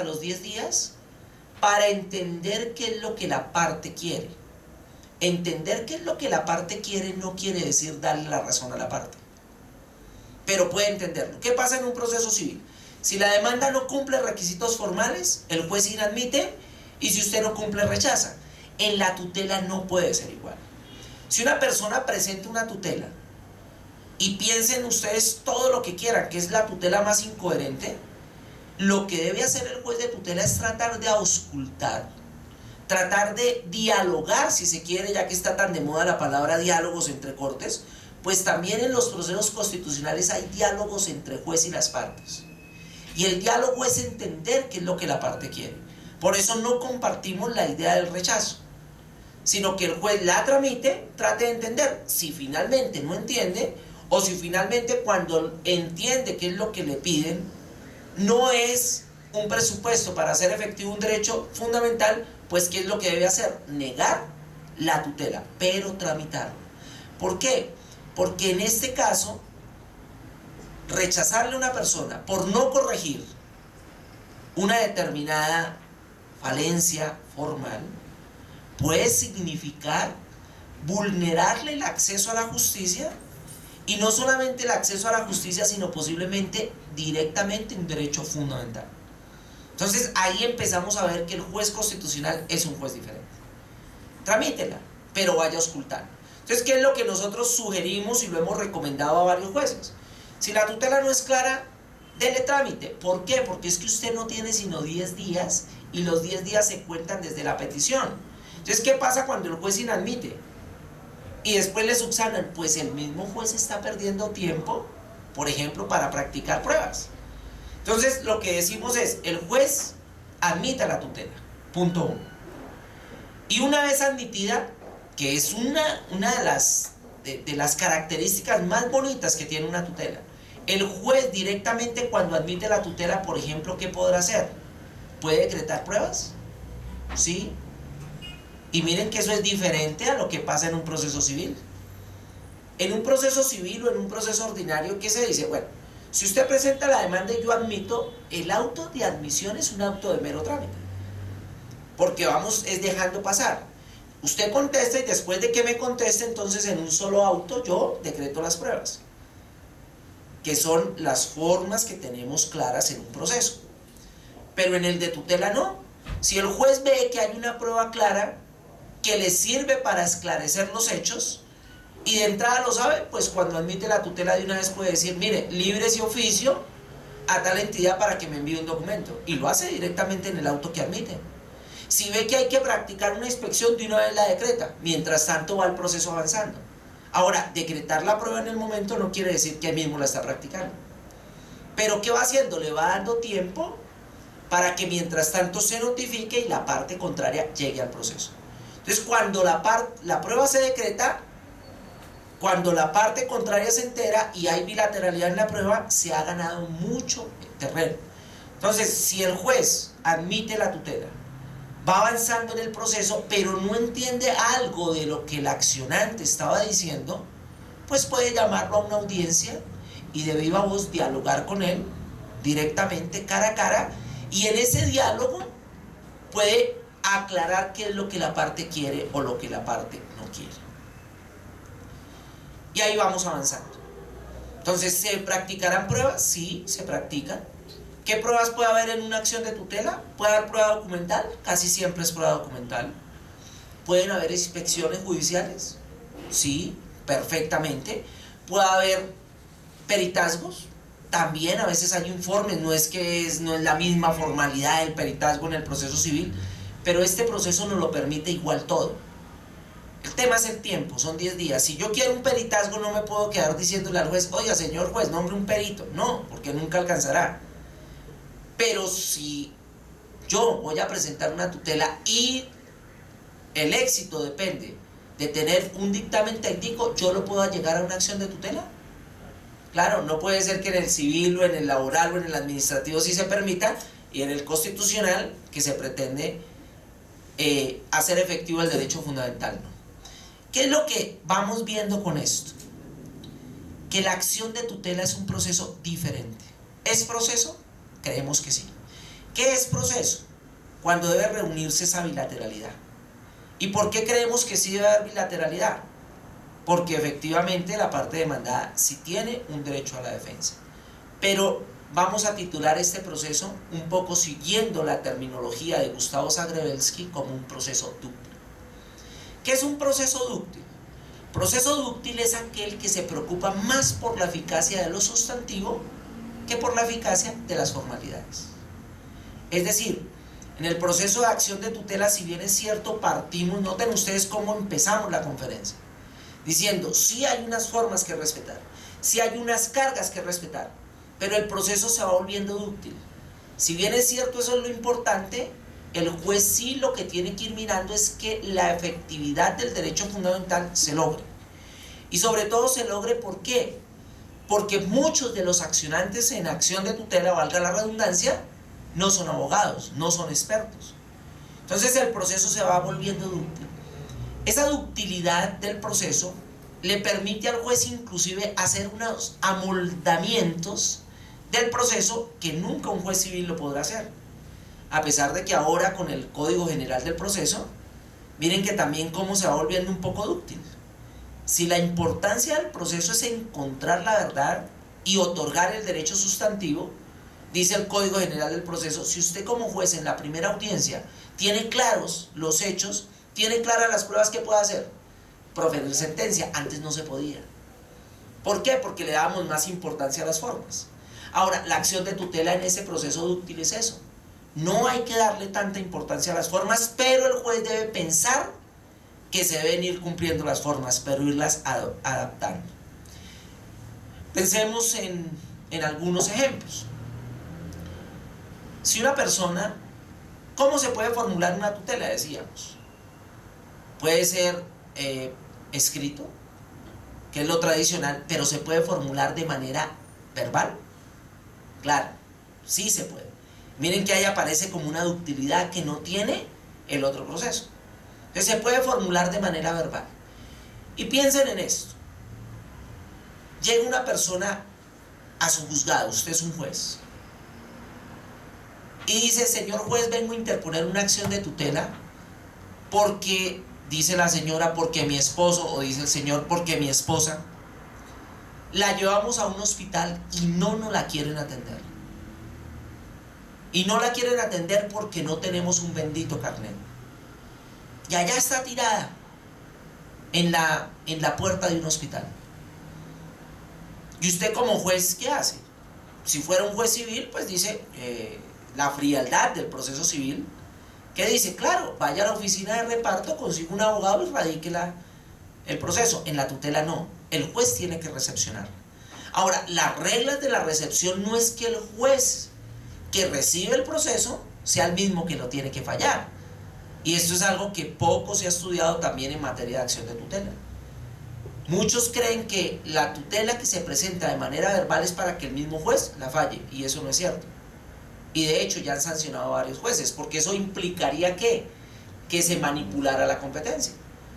hasta los 10 días para entender qué es lo que la parte quiere. Entender qué es lo que la parte quiere no quiere decir darle la razón a la parte, pero puede entenderlo. ¿Qué pasa en un proceso civil? Si la demanda no cumple requisitos formales, el juez inadmite, y si usted no cumple, rechaza. En la tutela no puede ser igual. Si una persona presenta una tutela y piensen ustedes todo lo que quieran, que es la tutela más incoherente, lo que debe hacer el juez de tutela es tratar de auscultar, tratar de dialogar, si se quiere, ya que está tan de moda la palabra diálogos entre cortes, pues también en los procesos constitucionales hay diálogos entre juez y las partes. Y el diálogo es entender qué es lo que la parte quiere. Por eso no compartimos la idea del rechazo, sino que el juez la tramite, trate de entender. Si finalmente no entiende, o si finalmente cuando entiende qué es lo que le piden, no es un presupuesto para hacer efectivo un derecho fundamental, pues ¿qué es lo que debe hacer? Negar la tutela, pero tramitarlo. ¿Por qué? Porque en este caso, rechazarle a una persona por no corregir una determinada falencia formal puede significar vulnerarle el acceso a la justicia, y no solamente el acceso a la justicia, sino posiblemente directamente un derecho fundamental. Entonces ahí empezamos a ver que el juez constitucional es un juez diferente. Tramítela, pero vaya a auscultar. Entonces, ¿qué es lo que nosotros sugerimos y lo hemos recomendado a varios jueces? Si la tutela no es clara, dele trámite. ¿Por qué? Porque es que usted no tiene sino 10 días y los 10 días se cuentan desde la petición. Entonces, ¿qué pasa cuando el juez inadmite? Y después le subsanan. Pues el mismo juez está perdiendo tiempo, por ejemplo, para practicar pruebas. Entonces, lo que decimos es, el juez admita la tutela, punto 1. Y una vez admitida, que es una de las características más bonitas que tiene una tutela, el juez directamente cuando admite la tutela, por ejemplo, ¿qué podrá hacer? ¿Puede decretar pruebas? ¿Sí? Y miren que eso es diferente a lo que pasa en un proceso civil. En un proceso civil o en un proceso ordinario, ¿qué se dice? Bueno, si usted presenta la demanda y yo admito, el auto de admisión es un auto de mero trámite, porque vamos es dejando pasar. Usted contesta y después de que me conteste, entonces en un solo auto yo decreto las pruebas, que son las formas que tenemos claras en un proceso. Pero en el de tutela no. Si el juez ve que hay una prueba clara que le sirve para esclarecer los hechos, y de entrada lo sabe, pues cuando admite la tutela de una vez puede decir, mire, libre ese oficio a tal entidad para que me envíe un documento, y lo hace directamente en el auto que admite. Si ve que hay que practicar una inspección, de una vez la decreta, mientras tanto va el proceso avanzando. Ahora, decretar la prueba en el momento no quiere decir que él mismo la está practicando, pero ¿qué va haciendo? Le va dando tiempo para que mientras tanto se notifique y la parte contraria llegue al proceso. Entonces, cuando la prueba se decreta, cuando la parte contraria se entera y hay bilateralidad en la prueba, se ha ganado mucho terreno. Entonces, si el juez admite la tutela, va avanzando en el proceso, pero no entiende algo de lo que el accionante estaba diciendo, pues puede llamarlo a una audiencia y de viva voz dialogar con él directamente, cara a cara, y en ese diálogo puede aclarar qué es lo que la parte quiere o lo que la parte no quiere. Y ahí vamos avanzando. Entonces, ¿se practicarán pruebas? Sí, se practican. ¿Qué pruebas puede haber en una acción de tutela? ¿Puede haber prueba documental? Casi siempre es prueba documental. ¿Pueden haber inspecciones judiciales? Sí, perfectamente. ¿Puede haber peritazgos? También a veces hay informes, no es la misma formalidad del peritazgo en el proceso civil, pero este proceso nos lo permite igual todo. El tema es el tiempo, son 10 días. Si yo quiero un peritazgo, no me puedo quedar diciéndole al juez, oiga, señor juez, nombre un perito. No, porque nunca alcanzará. Pero si yo voy a presentar una tutela y el éxito depende de tener un dictamen técnico, ¿yo lo puedo llegar a una acción de tutela? Claro, no puede ser que en el civil o en el laboral o en el administrativo sí se permita, y en el constitucional, que se pretende hacer efectivo el derecho fundamental, no. ¿Qué es lo que vamos viendo con esto? Que la acción de tutela es un proceso diferente. ¿Es proceso? Creemos que sí. ¿Qué es proceso? Cuando debe reunirse esa bilateralidad. ¿Y por qué creemos que sí debe haber bilateralidad? Porque efectivamente la parte demandada sí tiene un derecho a la defensa. Pero vamos a titular este proceso un poco siguiendo la terminología de Gustavo Zagrebelsky como un proceso dúctil. ¿Qué es un proceso dúctil? Proceso dúctil es aquel que se preocupa más por la eficacia de lo sustantivo que por la eficacia de las formalidades. Es decir, en el proceso de acción de tutela, si bien es cierto, partimos, noten ustedes cómo empezamos la conferencia, diciendo, sí hay unas formas que respetar, sí hay unas cargas que respetar, pero el proceso se va volviendo dúctil. Si bien es cierto, eso es lo importante, el juez sí lo que tiene que ir mirando es que la efectividad del derecho fundamental se logre. Y sobre todo se logre, ¿por qué? Porque muchos de los accionantes en acción de tutela, valga la redundancia, no son abogados, no son expertos. Entonces el proceso se va volviendo dúctil. Esa ductilidad del proceso le permite al juez inclusive hacer unos amoldamientos del proceso que nunca un juez civil lo podrá hacer. A pesar de que ahora con el Código General del Proceso, miren que también cómo se va volviendo un poco dúctil. Si la importancia del proceso es encontrar la verdad y otorgar el derecho sustantivo, dice el Código General del Proceso, si usted como juez en la primera audiencia tiene claros los hechos, tiene claras las pruebas que puede hacer, proferir sentencia. Antes no se podía. ¿Por qué? Porque le dábamos más importancia a las formas. Ahora, la acción de tutela en ese proceso dúctil es eso. No hay que darle tanta importancia a las formas, pero el juez debe pensar que se deben ir cumpliendo las formas, pero irlas adaptando. Pensemos en algunos ejemplos. Si una persona, ¿cómo se puede formular una tutela? Decíamos. Puede ser escrito, que es lo tradicional, pero se puede formular de manera verbal. Claro, sí se puede. Miren que ahí aparece como una ductilidad que no tiene el otro proceso. Entonces se puede formular de manera verbal. Y piensen en esto. Llega una persona a su juzgado, usted es un juez, y dice, señor juez, vengo a interponer una acción de tutela porque, dice la señora, porque mi esposo, o dice el señor, porque mi esposa, la llevamos a un hospital y no nos la quieren atender. Y no la quieren atender porque no tenemos un bendito carnet. Y allá está tirada en la puerta de un hospital. Y usted como juez, ¿qué hace? Si fuera un juez civil, pues dice, la frialdad del proceso civil, ¿qué dice? Claro, vaya a la oficina de reparto, consiga un abogado y radique el proceso. En la tutela no, el juez tiene que recepcionar. Ahora, las reglas de la recepción no es que el juez que recibe el proceso sea el mismo que lo tiene que fallar. Y esto es algo que poco se ha estudiado también en materia de acción de tutela. Muchos creen que la tutela que se presenta de manera verbal es para que el mismo juez la falle, y eso no es cierto. Y de hecho ya han sancionado a varios jueces, porque eso implicaría que se manipulara la competencia.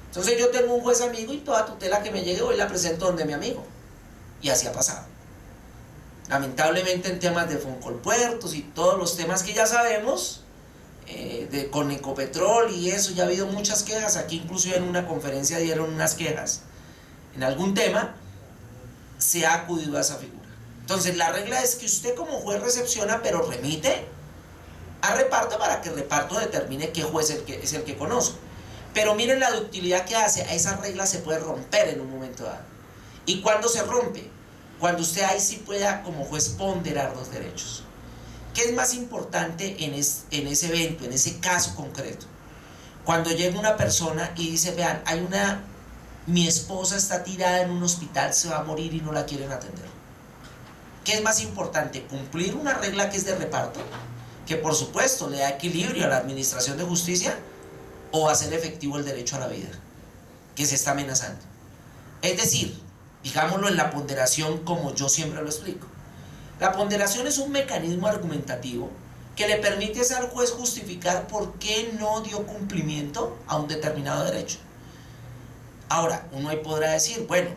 Entonces yo tengo un juez amigo y toda tutela que me llegue hoy la presento donde mi amigo. Y así ha pasado. Lamentablemente en temas de Foncolpuertos y todos los temas que ya sabemos, con Ecopetrol y eso, ya ha habido muchas quejas. Aquí inclusive en una conferencia dieron unas quejas. En algún tema se ha acudido a esa figura. Entonces la regla es que usted como juez recepciona, pero remite a reparto para que el reparto determine qué juez es el que conoce. Pero miren la ductilidad que hace, a esa regla se puede romper en un momento dado. ¿Y cuándo se rompe? Cuando usted ahí sí pueda como juez ponderar los derechos. ¿Qué es más importante en ese evento, en ese caso concreto? Cuando llega una persona y dice, vean, mi esposa está tirada en un hospital, se va a morir y no la quieren atender. ¿Qué es más importante? ¿Cumplir una regla que es de reparto, que por supuesto le da equilibrio a la administración de justicia, o hacer efectivo el derecho a la vida, que se está amenazando? Es decir, digámoslo en la ponderación como yo siempre lo explico. La ponderación es un mecanismo argumentativo que le permite al juez justificar por qué no dio cumplimiento a un determinado derecho. Ahora, uno ahí podrá decir, bueno,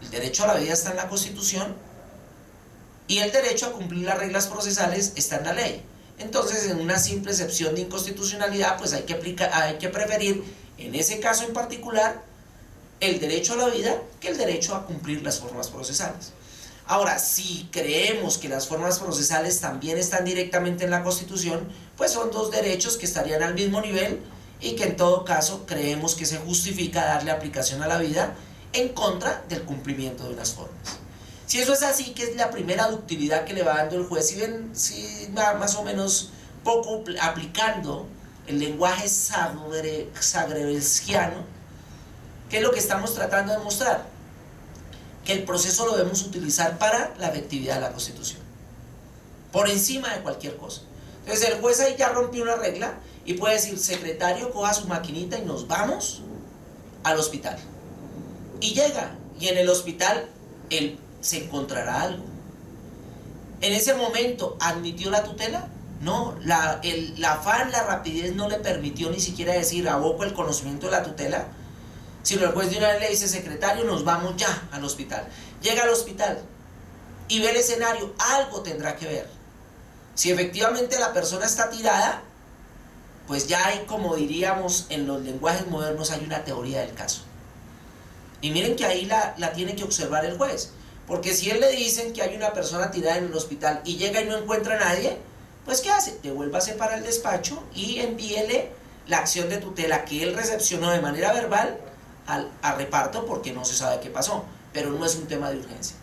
el derecho a la vida está en la Constitución y el derecho a cumplir las reglas procesales está en la ley. entonces en una simple excepción de inconstitucionalidad pues hay que preferir en ese caso en particular el derecho a la vida que el derecho a cumplir las formas procesales. Ahora, si creemos que las formas procesales también están directamente en la Constitución, pues son dos derechos que estarían al mismo nivel y que en todo caso creemos que se justifica darle aplicación a la vida en contra del cumplimiento de unas formas. Si eso es así, que es la primera ductilidad que le va dando el juez, si va más o menos poco aplicando el lenguaje zagrebelskiano, ¿qué es lo que estamos tratando de mostrar? Que el proceso lo debemos utilizar para la efectividad de la Constitución, por encima de cualquier cosa. Entonces el juez ahí ya rompió una regla y puede decir: secretario, coja su maquinita y nos vamos al hospital. Y llega, y en el hospital él se encontrará algo. En ese momento, ¿admitió la tutela? No, el afán, la rapidez no le permitió ni siquiera decir: aboco el conocimiento de la tutela, sino el juez de una vez le dice: secretario, nos vamos ya al hospital. Llega al hospital y ve el escenario, algo tendrá que ver. Si efectivamente la persona está tirada, pues ya hay, como diríamos en los lenguajes modernos, hay una teoría del caso. Y miren que ahí la tiene que observar el juez, porque si él le dicen que hay una persona tirada en el hospital y llega y no encuentra a nadie, pues ¿qué hace? Devuélvase para el despacho y envíele la acción de tutela que él recepcionó de manera verbal al reparto, porque no se sabe qué pasó, pero no es un tema de urgencia.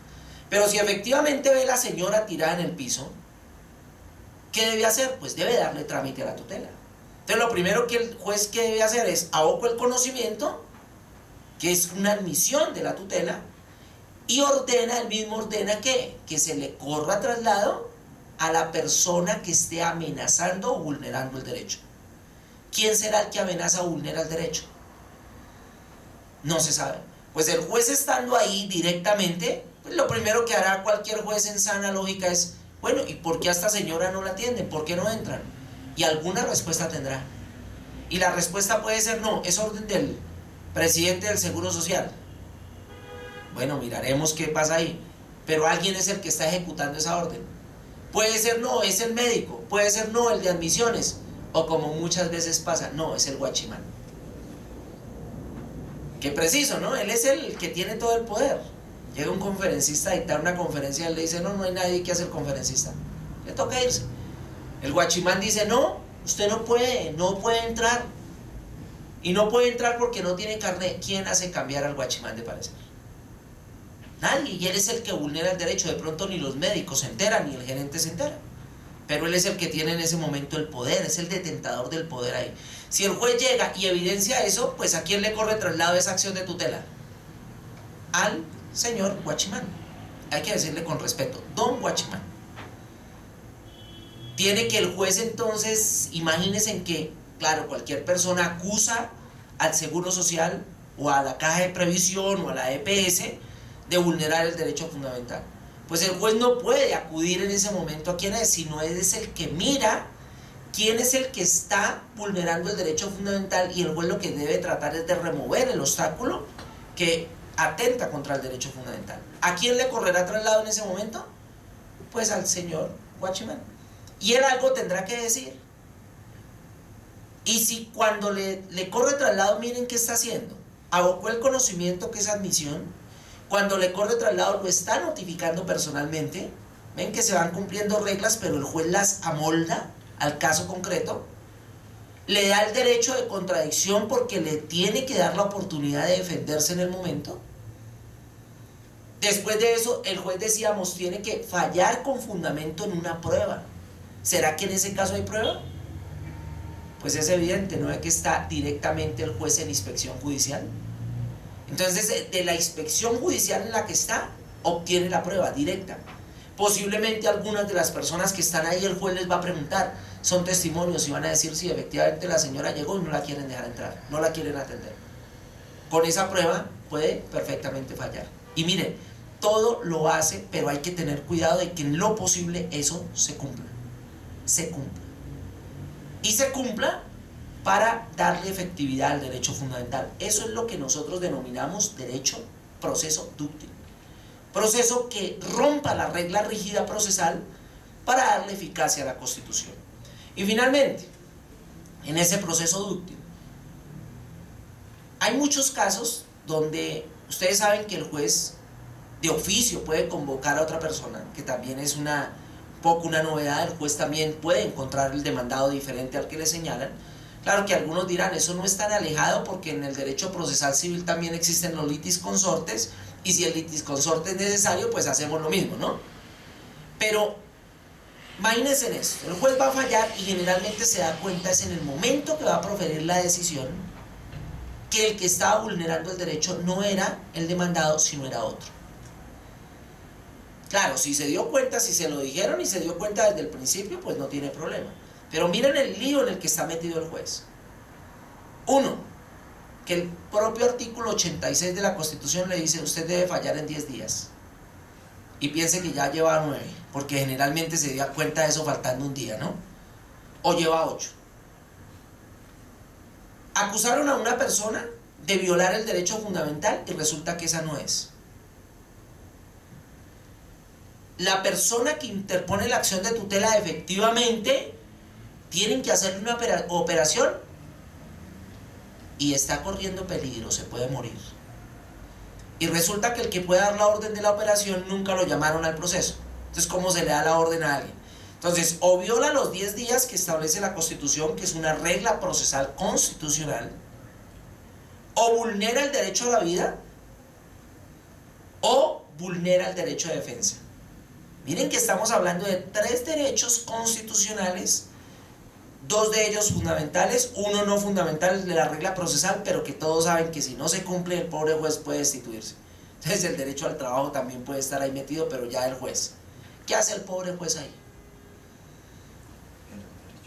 Pero si efectivamente ve a la señora tirada en el piso, ¿qué debe hacer? Pues debe darle trámite a la tutela. Entonces lo primero que el juez que debe hacer es: aboco el conocimiento, que es una admisión de la tutela, y él mismo ordena que se le corra traslado a la persona que esté amenazando o vulnerando el derecho. ¿Quién será el que amenaza o vulnera el derecho? No se sabe. Pues el juez, estando ahí directamente, pues lo primero que hará cualquier juez en sana lógica es: bueno, ¿y por qué a esta señora no la atienden? ¿Por qué no entran? Y alguna respuesta tendrá. Y la respuesta puede ser: no, es orden del presidente del Seguro Social. Bueno, miraremos qué pasa ahí. Pero alguien es el que está ejecutando esa orden. Puede ser: no, es el médico. Puede ser: no, el de admisiones. O como muchas veces pasa: no, es el guachimán. Qué preciso, ¿no? Él es el que tiene todo el poder. Llega un conferencista a dictar una conferencia, él le dice: no, no hay nadie que hacer conferencista. Le toca irse. El guachimán dice: no, usted no puede entrar. Y no puede entrar porque no tiene carnet. ¿Quién hace cambiar al guachimán de parecer? Nadie. Y él es el que vulnera el derecho. De pronto ni los médicos se enteran, ni el gerente se entera. Pero él es el que tiene en ese momento el poder, es el detentador del poder ahí. Si el juez llega y evidencia eso, pues ¿a quién le corre traslado de esa acción de tutela? Al señor guachimán. Hay que decirle con respeto: don guachimán. Tiene que el juez entonces, imagínense en que, claro, cualquier persona acusa al Seguro Social o a la Caja de Previsión o a la EPS de vulnerar el derecho fundamental. Pues el juez no puede acudir en ese momento a quién es, sino es el que mira quién es el que está vulnerando el derecho fundamental, y el juez lo que debe tratar es de remover el obstáculo que atenta contra el derecho fundamental. ¿A quién le correrá traslado en ese momento? Pues al señor guachimán. Y él algo tendrá que decir. Y si cuando le corre traslado, miren qué está haciendo: abocó el conocimiento, que es admisión. Cuando le corre traslado lo está notificando personalmente. Ven que se van cumpliendo reglas, pero el juez las amolda al caso concreto. Le da el derecho de contradicción porque le tiene que dar la oportunidad de defenderse en el momento. Después de eso, el juez, decíamos, tiene que fallar con fundamento en una prueba. ¿Será que en ese caso hay prueba? Pues es evidente, ¿no? Es que está directamente el juez en inspección judicial. Entonces, de la inspección judicial en la que está, obtiene la prueba directa. Posiblemente algunas de las personas que están ahí, el juez les va a preguntar, son testimonios, y van a decir si efectivamente la señora llegó y no la quieren dejar entrar, no la quieren atender. Con esa prueba puede perfectamente fallar. Y miren, todo lo hace, pero hay que tener cuidado de que en lo posible eso se cumpla. Se cumpla. Y se cumpla para darle efectividad al derecho fundamental. Eso es lo que nosotros denominamos derecho, proceso dúctil. Proceso que rompa la regla rígida procesal para darle eficacia a la Constitución. Y finalmente, en ese proceso dúctil, hay muchos casos donde ustedes saben que el juez de oficio puede convocar a otra persona, que también es un poco una novedad. El juez también puede encontrar el demandado diferente al que le señalan. Claro que algunos dirán, eso no es tan alejado porque en el derecho procesal civil también existen los litis consortes, y si el litis consorte es necesario, pues hacemos lo mismo, ¿no? Pero imagínense en esto, el juez va a fallar y generalmente se da cuenta es en el momento que va a proferir la decisión que el que estaba vulnerando el derecho no era el demandado, sino era otro. Claro, si se dio cuenta, si se lo dijeron y se dio cuenta desde el principio, pues no tiene problema. Pero miren el lío en el que está metido el juez. Uno, que el propio artículo 86 de la Constitución le dice, usted debe fallar en 10 días. Y piense que ya lleva 9, porque generalmente se da cuenta de eso faltando un día, ¿no? O lleva 8. Acusaron a una persona de violar el derecho fundamental y resulta que esa no es. La persona que interpone la acción de tutela efectivamente tienen que hacerle una operación y está corriendo peligro, se puede morir. Y resulta que el que puede dar la orden de la operación nunca lo llamaron al proceso. Entonces, ¿cómo se le da la orden a alguien? Entonces, o viola los 10 días que establece la Constitución, que es una regla procesal constitucional, o vulnera el derecho a la vida, o vulnera el derecho de defensa. Miren que estamos hablando de 3 derechos constitucionales, 2 de ellos fundamentales, 1 no fundamental de la regla procesal, pero que todos saben que si no se cumple, el pobre juez puede destituirse. Entonces el derecho al trabajo también puede estar ahí metido, pero ya el juez. ¿Qué hace el pobre juez ahí?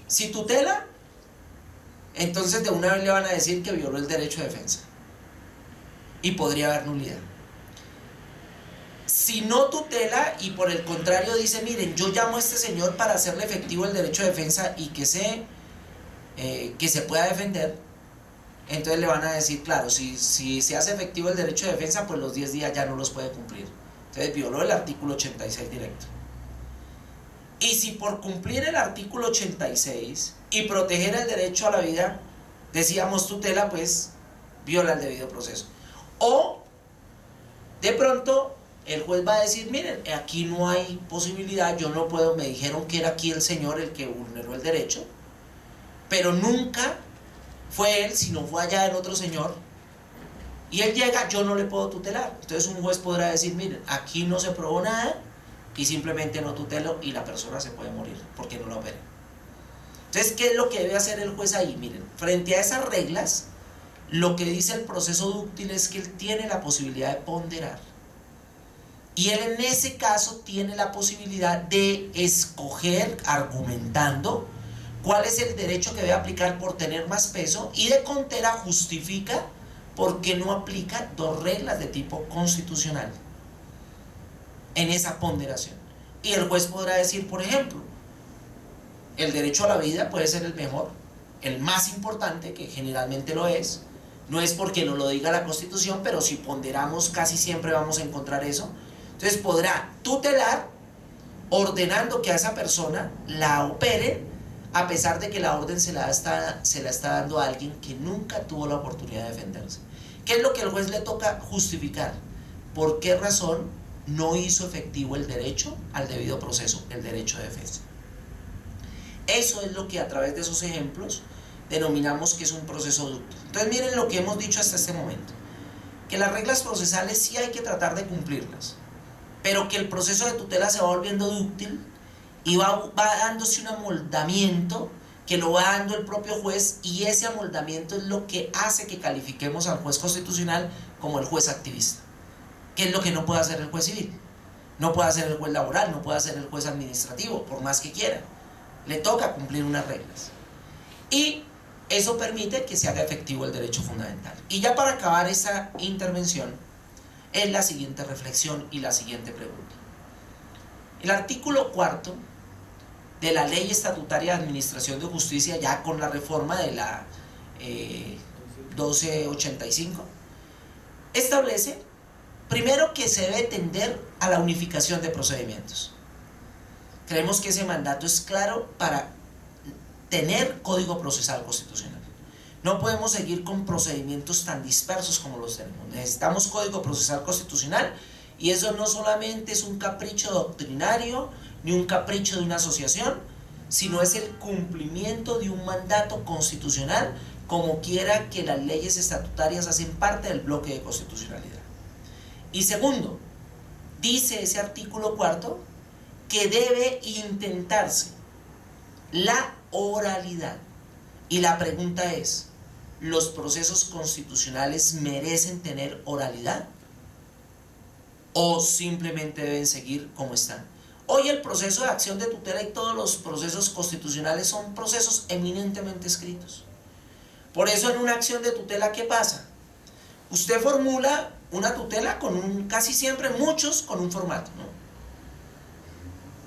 Si tutela, entonces de una vez le van a decir que violó el derecho de defensa. Y podría haber nulidad. Si no tutela y por el contrario dice, miren, yo llamo a este señor para hacerle efectivo el derecho de defensa y que se pueda defender, entonces le van a decir, claro, si se hace efectivo el derecho de defensa, pues los 10 días ya no los puede cumplir. Entonces violó el artículo 86 directo. Y si por cumplir el artículo 86 y proteger el derecho a la vida, decíamos tutela, pues viola el debido proceso. O de pronto el juez va a decir, miren, aquí no hay posibilidad, yo no puedo, me dijeron que era aquí el señor el que vulneró el derecho, pero nunca fue él, sino fue allá el otro señor, y él llega, yo no le puedo tutelar. Entonces un juez podrá decir, miren, aquí no se probó nada, y simplemente no tutelo, y la persona se puede morir, porque no la opera. Entonces, ¿qué es lo que debe hacer el juez ahí? Miren, frente a esas reglas, lo que dice el proceso dúctil es que él tiene la posibilidad de ponderar. Y él en ese caso tiene la posibilidad de escoger, argumentando, cuál es el derecho que debe aplicar por tener más peso, y de contera justifica por qué no aplica 2 reglas de tipo constitucional en esa ponderación. Y el juez podrá decir, por ejemplo, el derecho a la vida puede ser el mejor, el más importante, que generalmente lo es. No es porque no lo diga la Constitución, pero si ponderamos casi siempre vamos a encontrar eso. Entonces podrá tutelar ordenando que a esa persona la opere, a pesar de que la orden se la está dando a alguien que nunca tuvo la oportunidad de defenderse. ¿Qué es lo que al juez le toca justificar? ¿Por qué razón no hizo efectivo el derecho al debido proceso, el derecho de defensa? Eso es lo que a través de esos ejemplos denominamos que es un proceso dúctil. Entonces miren lo que hemos dicho hasta este momento, que las reglas procesales sí hay que tratar de cumplirlas, pero que el proceso de tutela se va volviendo dúctil y va dándose un amoldamiento que lo va dando el propio juez, y ese amoldamiento es lo que hace que califiquemos al juez constitucional como el juez activista, que es lo que no puede hacer el juez civil, no puede hacer el juez laboral, no puede hacer el juez administrativo, por más que quiera, le toca cumplir unas reglas. Y eso permite que se haga efectivo el derecho fundamental. Y ya para acabar esta intervención, es la siguiente reflexión y la siguiente pregunta. El artículo 4 de la Ley Estatutaria de Administración de Justicia, ya con la reforma de la 1285, establece primero que se debe tender a la unificación de procedimientos. Creemos que ese mandato es claro para tener código procesal constitucional. No podemos seguir con procedimientos tan dispersos como los tenemos. Necesitamos código procesal constitucional, y eso no solamente es un capricho doctrinario ni un capricho de una asociación, sino es el cumplimiento de un mandato constitucional, como quiera que las leyes estatutarias hacen parte del bloque de constitucionalidad. Y segundo, dice ese artículo cuarto que debe intentarse la oralidad. Y la pregunta es, ¿los procesos constitucionales merecen tener oralidad? ¿O simplemente deben seguir como están? Hoy el proceso de acción de tutela y todos los procesos constitucionales son procesos eminentemente escritos. Por eso en una acción de tutela, ¿qué pasa? Usted formula una tutela con casi siempre muchos con un formato, ¿no?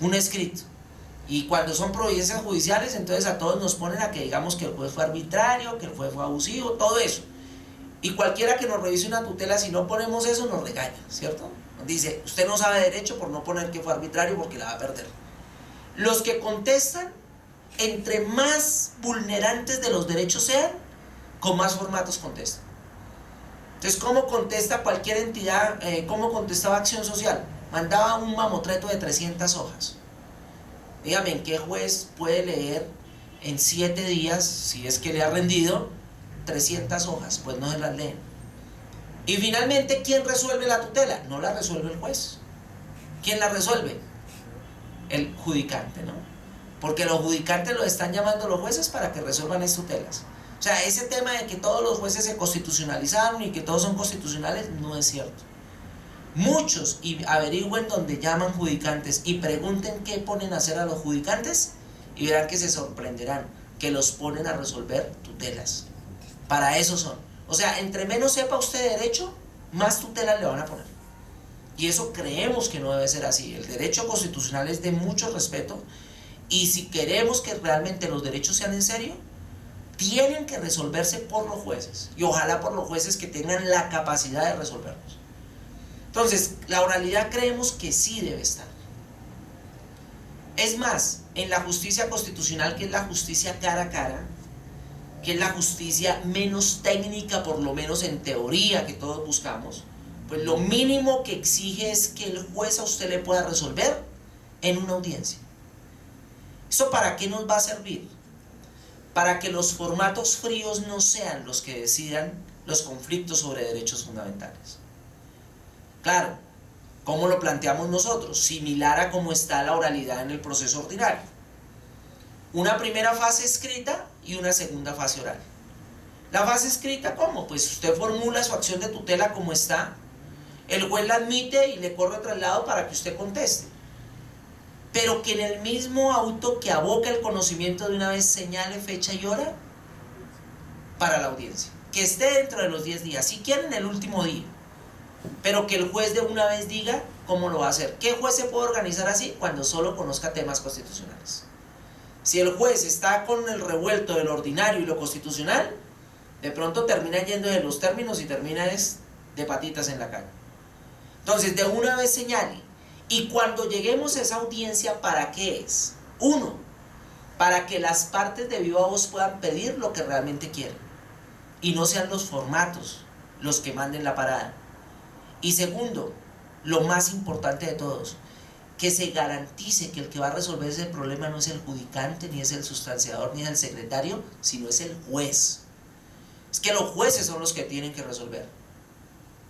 Un escrito. Y cuando son providencias judiciales, entonces a todos nos ponen a que digamos que el juez fue arbitrario, que el juez fue abusivo, todo eso. Y cualquiera que nos revise una tutela, si no ponemos eso, nos regaña, ¿cierto? Nos dice, usted no sabe derecho por no poner que fue arbitrario porque la va a perder. Los que contestan, entre más vulnerantes de los derechos sean, con más formatos contestan. Entonces, ¿cómo contesta cualquier entidad? ¿Cómo contestaba Acción Social? Mandaba un mamotreto de 300 hojas. Dígame, ¿en qué juez puede leer en 7 días, si es que le ha rendido, 300 hojas? Pues no se las leen. Y finalmente, ¿quién resuelve la tutela? No la resuelve el juez. ¿Quién la resuelve? El judicante, ¿no? Porque los judicantes los están llamando los jueces para que resuelvan esas tutelas. O sea, ese tema de que todos los jueces se constitucionalizaron y que todos son constitucionales, no es cierto. Muchos, y averigüen donde llaman judicantes y pregunten qué ponen a hacer a los judicantes, y verán que se sorprenderán, que los ponen a resolver tutelas. Para eso son. O sea, entre menos sepa usted de derecho, más tutelas le van a poner. Y eso creemos que no debe ser así. El derecho constitucional es de mucho respeto, y si queremos que realmente los derechos sean en serio, tienen que resolverse por los jueces, y ojalá por los jueces que tengan la capacidad de resolverlos. Entonces, la oralidad creemos que sí debe estar. Es más, en la justicia constitucional, que es la justicia cara a cara, que es la justicia menos técnica, por lo menos en teoría, que todos buscamos, pues lo mínimo que exige es que el juez a usted le pueda resolver en una audiencia. ¿Eso para qué nos va a servir? Para que los formatos fríos no sean los que decidan los conflictos sobre derechos fundamentales. Claro, ¿cómo lo planteamos nosotros? Similar a cómo está la oralidad en el proceso ordinario. Una primera fase escrita y una segunda fase oral. La fase escrita, ¿cómo? Pues usted formula su acción de tutela como está, el juez la admite y le corre traslado para que usted conteste. Pero que en el mismo auto que aboca el conocimiento de una vez señale fecha y hora para la audiencia. Que esté dentro de los 10 días, si quieren el último día. Pero que el juez de una vez diga cómo lo va a hacer. ¿Qué juez se puede organizar así? Cuando solo conozca temas constitucionales. Si el juez está con el revuelto del ordinario y lo constitucional, de pronto termina yendo de los términos y termina de patitas en la calle. Entonces, de una vez señale. Y cuando lleguemos a esa audiencia, ¿para qué es? Uno, para que las partes de viva voz puedan pedir lo que realmente quieren, y no sean los formatos los que manden la parada. Y segundo, lo más importante de todos, que se garantice que el que va a resolver ese problema no es el judicante, ni es el sustanciador, ni es el secretario, sino es el juez. Es que los jueces son los que tienen que resolver.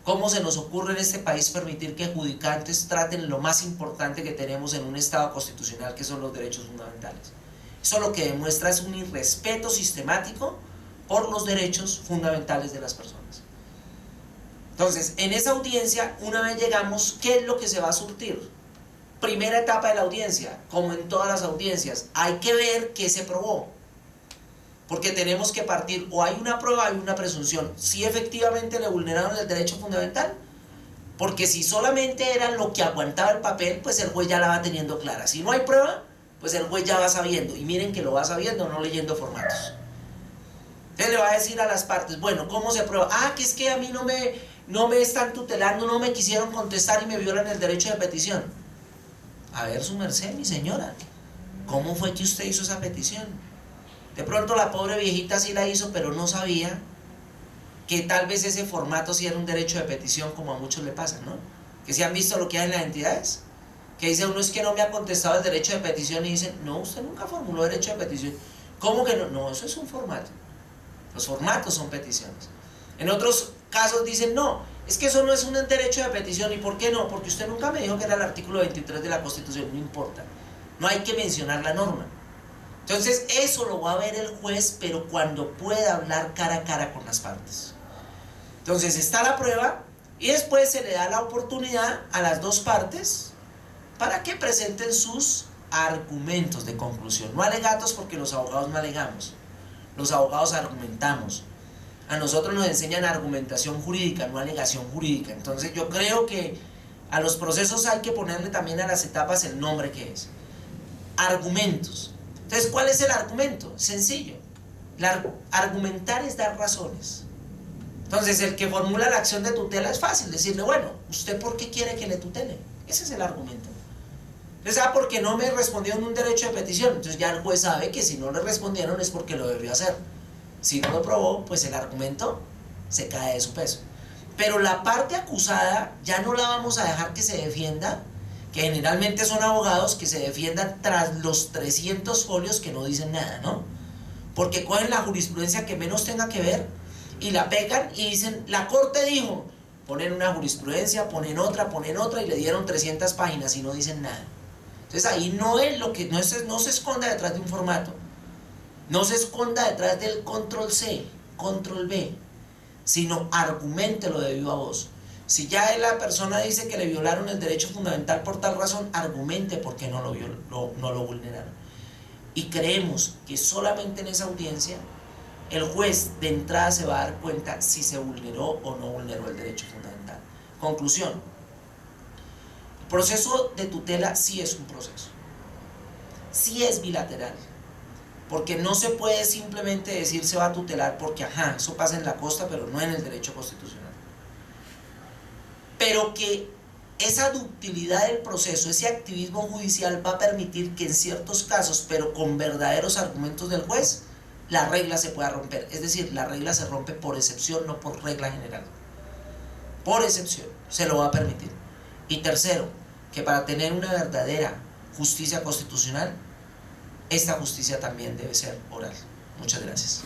¿Cómo se nos ocurre en este país permitir que judicantes traten lo más importante que tenemos en un Estado constitucional, que son los derechos fundamentales? Eso lo que demuestra es un irrespeto sistemático por los derechos fundamentales de las personas. Entonces, en esa audiencia, una vez llegamos, ¿qué es lo que se va a surtir? Primera etapa de la audiencia, como en todas las audiencias, hay que ver qué se probó. Porque tenemos que partir, o hay una prueba, hay una presunción. Si efectivamente le vulneraron el derecho fundamental, porque si solamente era lo que aguantaba el papel, pues el juez ya la va teniendo clara. Si no hay prueba, pues el juez ya va sabiendo, y miren que lo va sabiendo, no leyendo formatos. Entonces le va a decir a las partes, bueno, ¿cómo se prueba? Ah, que es que a mí no me están tutelando, no me quisieron contestar y me violan el derecho de petición. A ver, su merced, mi señora, ¿cómo fue que usted hizo esa petición? De pronto la pobre viejita sí la hizo, pero no sabía que tal vez ese formato sí era un derecho de petición, como a muchos le pasa, ¿no? Que si han visto lo que hay en las entidades, que dice uno, es que no me ha contestado el derecho de petición, y dicen, no, usted nunca formuló derecho de petición. ¿Cómo que no? No, eso es un formato. Los formatos son peticiones. En otros casos dicen, no, es que eso no es un derecho de petición. ¿Y por qué no? Porque usted nunca me dijo que era el artículo 23 de la Constitución. No importa, no hay que mencionar la norma. Entonces eso lo va a ver el juez, pero cuando pueda hablar cara a cara con las partes. Entonces está la prueba y después se le da la oportunidad a las dos partes para que presenten sus argumentos de conclusión. No alegatos, porque los abogados no alegamos, los abogados argumentamos. A nosotros nos enseñan argumentación jurídica, no alegación jurídica. Entonces yo creo que a los procesos hay que ponerle también a las etapas el nombre que es. Argumentos. Entonces, ¿cuál es el argumento? Sencillo. Argumentar es dar razones. Entonces, el que formula la acción de tutela es fácil decirle, bueno, ¿usted por qué quiere que le tutele? Ese es el argumento. Entonces, porque no me respondieron un derecho de petición. Entonces ya el juez sabe que si no le respondieron es porque lo debió hacer. Si no lo probó, pues el argumento se cae de su peso. Pero la parte acusada ya no la vamos a dejar que se defienda, que generalmente son abogados que se defiendan tras los 300 folios que no dicen nada, ¿no? Porque cogen la jurisprudencia que menos tenga que ver y la pegan y dicen, la corte dijo, ponen una jurisprudencia, ponen otra y le dieron 300 páginas y no dicen nada. Entonces ahí no es lo que, no se esconda detrás de un formato, no se esconda detrás del control C, control V, sino argumente lo de viva voz. Si ya la persona dice que le violaron el derecho fundamental por tal razón, argumente por qué no lo vulneraron. Y creemos que solamente en esa audiencia el juez de entrada se va a dar cuenta si se vulneró o no vulneró el derecho fundamental. Conclusión. El proceso de tutela sí es un proceso. Sí es bilateral. Porque no se puede simplemente decir se va a tutelar porque, ajá, eso pasa en la costa, pero no en el derecho constitucional. Pero que esa ductilidad del proceso, ese activismo judicial va a permitir que en ciertos casos, pero con verdaderos argumentos del juez, la regla se pueda romper. Es decir, la regla se rompe por excepción, no por regla general. Por excepción, se lo va a permitir. Y tercero, que para tener una verdadera justicia constitucional, esta justicia también debe ser oral. Muchas gracias.